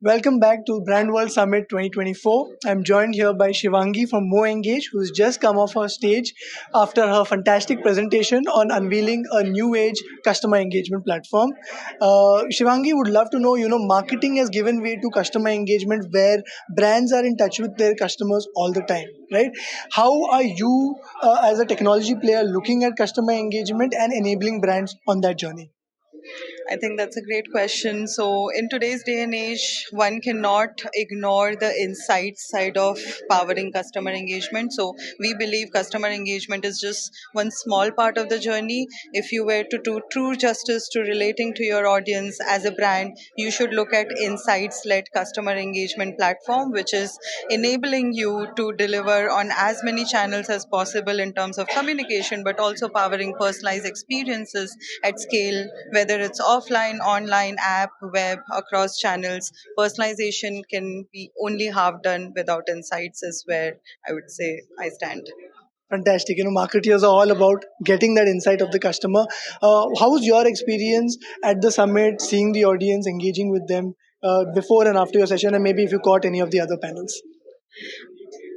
Welcome back to Brand World Summit 2024. I'm joined here by Shivangi from Mo Engage, who's just come off her stage after her fantastic presentation on unveiling a new age customer engagement platform. Shivangi would love to know, marketing has given way to customer engagement where brands are in touch with their customers all the time, right? How are you, as a technology player, looking at customer engagement and enabling brands on that journey? I think that's a great question. So, in today's day and age, one cannot ignore the insights side of powering customer engagement. So, we believe customer engagement is just one small part of the journey. If you were to do true justice to relating to your audience as a brand, you should look at insights led customer engagement platform, which is enabling you to deliver on as many channels as possible in terms of communication, but also powering personalized experiences at scale, whether it's offline, online, app, web, across channels. Personalization can be only half done without insights, is where I would say I stand. Fantastic. Marketeers are all about getting that insight of the customer. How's your experience at the summit, seeing the audience, engaging with them before and after your session, and maybe if you caught any of the other panels?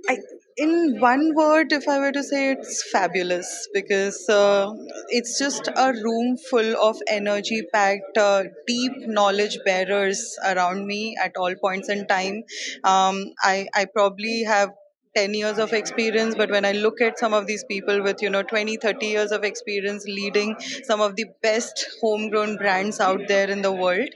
I, in one word, if I were to say, it's fabulous because it's just a room full of energy packed, deep knowledge bearers around me at all points in time. I probably have 10 years of experience, but when I look at some of these people with 20, 30 years of experience leading some of the best homegrown brands out there in the world,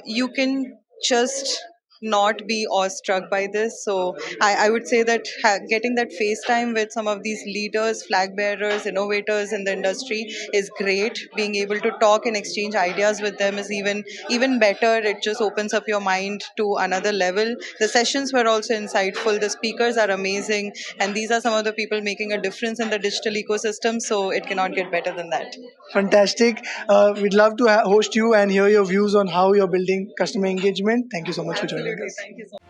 you can just not be awestruck by this. So I would say that getting that face time with some of these leaders, flag bearers, innovators in the industry is great. Being able to talk and exchange ideas with them is even better. It just opens up your mind to another level. The sessions were also insightful. The speakers are amazing, and these are some of the people making a difference in the digital ecosystem. So it cannot get better than that. Fantastic. We'd love to host you and hear your views on how you're building customer engagement. Thank you so much for joining Absolutely. us. Thank you so much.